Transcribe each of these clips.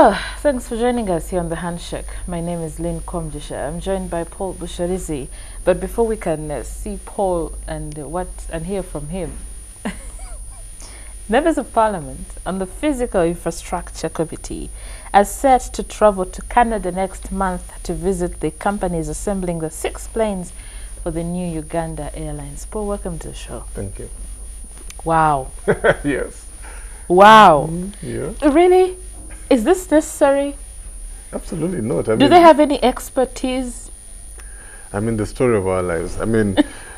Well, thanks for joining us here on the Handshake. My name is Lynn Komjisha. I'm joined by Paul Busharizi. But before we can see Paul and hear from him, members of Parliament on the Physical Infrastructure Committee are set to travel to Canada next month to visit the companies assembling the 6 planes for the new Uganda Airlines. Paul, welcome to the show. Thank you. Wow. Yes. Wow. Yeah. Really? Is this necessary? Absolutely not. Do they have any expertise? I mean, the story of our lives. I mean,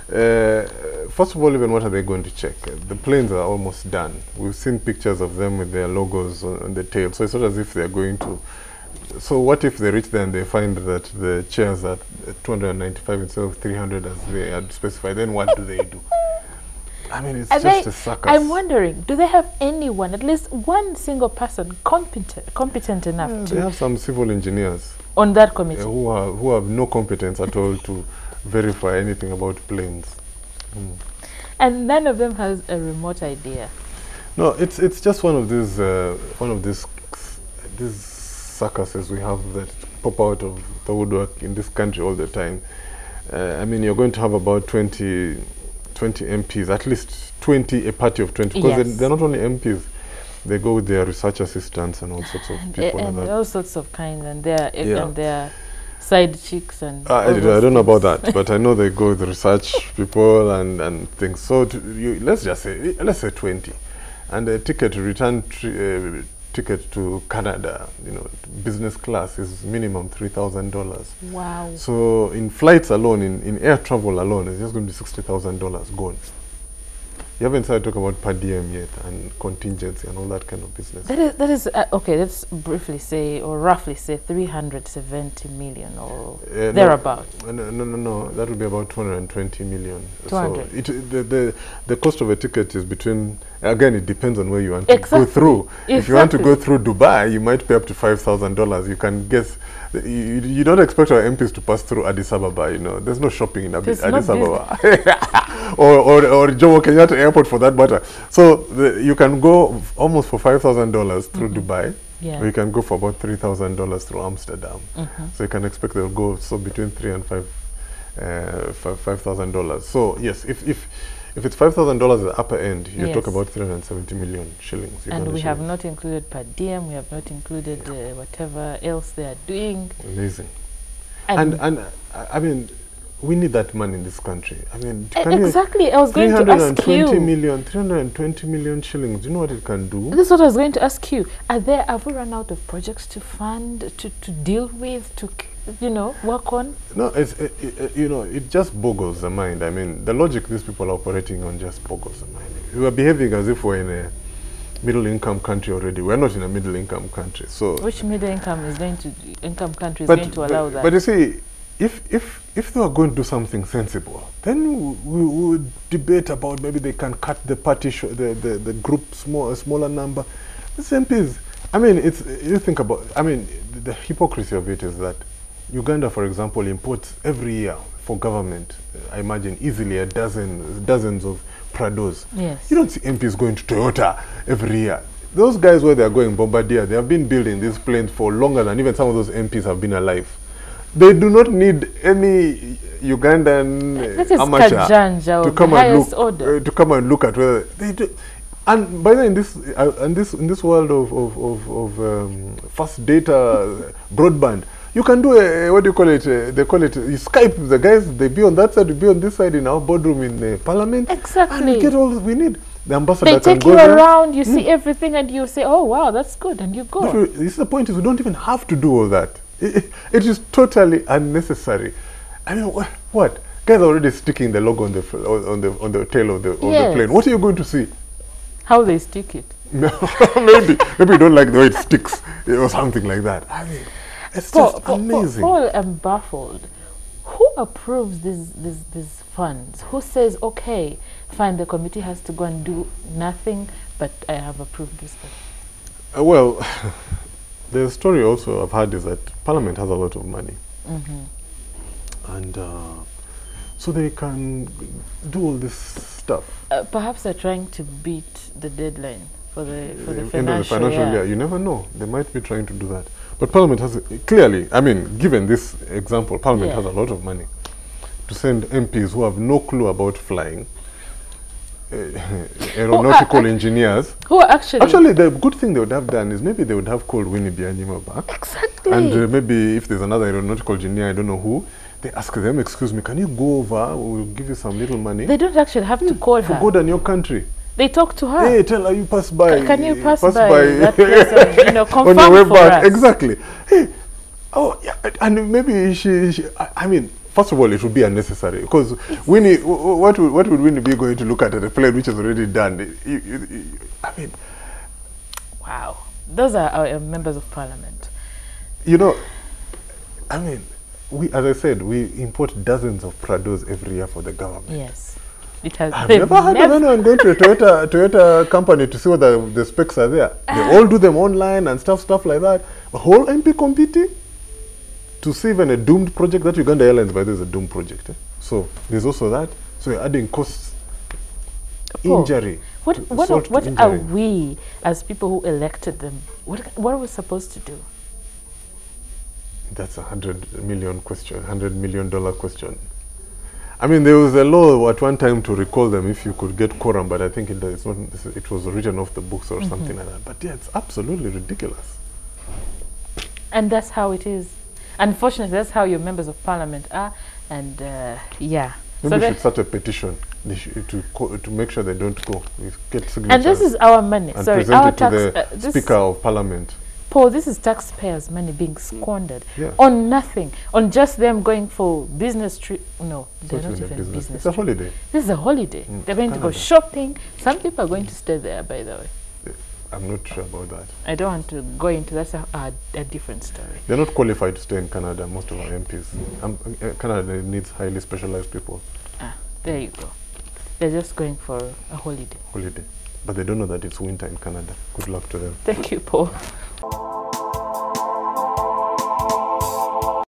first of all, even what are they going to check? The planes are almost done. We've seen pictures of them with their logos on the tail. So it's not as if they're going to. So what if they reach there and they find that the chairs are 295 instead of 300 as they had specified? Then what do they do? I mean, it's just a circus. I'm wondering, do they have anyone, at least one single person, competent enough to... They have some civil engineers. On that committee? Who have no competence at all to verify anything about planes. And none of them has a remote idea? No, it's just one of these circuses we have that pop out of the woodwork in this country all the time. I mean, you're going to have about 20 MPs, at least 20, a party of 20, because yes. they're not only MPs, they go with their research assistants and all sorts of people. And all sorts of kinds, and their side chicks and I don't know about that, but I know they go with research people and things. So let's say 20, and a ticket ticket to Canada, business class is minimum $3,000. Wow. So in flights alone, in air travel alone, it's just going to be $60,000 gone. You haven't started talking about per diem yet and contingency and all that kind of business. That is okay. Let's briefly say, or roughly say, 370 million or thereabouts. No. That would be about 220 million. 200. So the cost of a ticket is between. Again, it depends on where you want to go through. Exactly. If you want to go through Dubai, you might pay up to $5,000. You can guess. You don't expect our MPs to pass through Addis Ababa. There's no shopping in Addis Ababa, or Jomo Kenyatta Airport for that matter. So you can go almost for $5,000 through Dubai, or you can go for about $3,000 through Amsterdam. So you can expect they'll go between $3,000 and $5,000. So yes, if it's $5,000 at the upper end, you talk about 370 million shillings. And we have not included per diem, we have not included whatever else they are doing. Amazing. And I mean, we need that money in this country. I mean, exactly. I was going to ask you. 320 million shillings. Do you know what it can do? This is what I was going to ask you. Have we run out of projects to fund, to deal with, to work on? No, it just boggles the mind. I mean, the logic these people are operating on just boggles the mind. We are behaving as if we're in a middle-income country already. We're not in a middle-income country. So which middle-income country is going to allow that? But you see, if they are going to do something sensible, then we would debate about maybe they can cut the party, the group a smaller number. The MPs. I mean, you think about. I mean, the hypocrisy of it is that Uganda, for example, imports every year for government, I imagine, easily dozens of Prados. Yes. You don't see MPs going to Toyota every year. Those guys where they're going, Bombardier, they have been building these planes for longer than even some of those MPs have been alive. They do not need any Ugandan amateur to come and look at whether they do. And by then, in this world of fast data broadband, you can do what do you call it? They call it you Skype. The guys, they be on that side, we be on this side in our boardroom in Parliament. Exactly. And we get all we need. The ambassador they take you around, you see everything, and you say, "Oh wow, that's good," and you go. This is the point: is we don't even have to do all that. It is totally unnecessary. I mean, what? Guys are already sticking the logo on the tail of the plane. What are you going to see? How they stick it? maybe you don't like the way it sticks or something like that. I mean, it's just amazing. Paul, I'm baffled. Who approves these funds? Who says, okay, fine, the committee has to go and do nothing, but I have approved this one? Well, the story also I've heard is that Parliament has a lot of money. And so they can do all this stuff. Perhaps they're trying to beat the deadline. for the end of the financial financial year. You never know. They might be trying to do that. But Parliament has, clearly, I mean, given this example, Parliament has a lot of money to send MPs who have no clue about flying, aeronautical engineers. Who actually... Actually, the good thing they would have done is maybe they would have called Winnie Byanyima back. Exactly. And maybe if there's another aeronautical engineer, I don't know who, they ask them, excuse me, can you go over? We'll give you some little money. They don't actually have to call her. For good on your country. They talk to her. Hey, tell her you pass by. Can you pass by that place and, you know, confirm on your way for back. us? Exactly. Hey, oh, yeah, and maybe I mean, first of all, it would be unnecessary because Winnie, what would Winnie be going to look at a plane which is already done? I mean, wow, those are our members of parliament. You know, I mean, as I said, we import dozens of Prados every year for the government. Yes. It has. I've never heard of anyone going to a Toyota company to see whether the specs are there. They all do them online and stuff like that. A whole MP committee to see even a doomed project. That Uganda Airlines, by the way, is a doomed project. So there's also that. So you're adding costs, injury. What are we, as people who elected them, what are we supposed to do? That's $100 million question, $100 million question. I mean, there was a law at one time to recall them if you could get quorum, but I think it was written off the books or something like that. But yeah, it's absolutely ridiculous. And that's how it is. Unfortunately, that's how your members of parliament are. And yeah. Maybe we should start a petition to make sure they don't go. We get signatures. And this is our money. And sorry, present our it to tax. the Speaker of Parliament. Paul, this is taxpayers' money being squandered on nothing, on just them going for business trip. No, they're not even business. It's a holiday. This is a holiday. They're going to go shopping. Some people are going to stay there, by the way. I'm not sure about that. I don't want to go into that's a different story. They're not qualified to stay in Canada, most of our MPs. Canada needs highly specialized people. There you go. They're just going for a holiday. But they don't know that it's winter in Canada. Good luck to them. Thank you, Paul.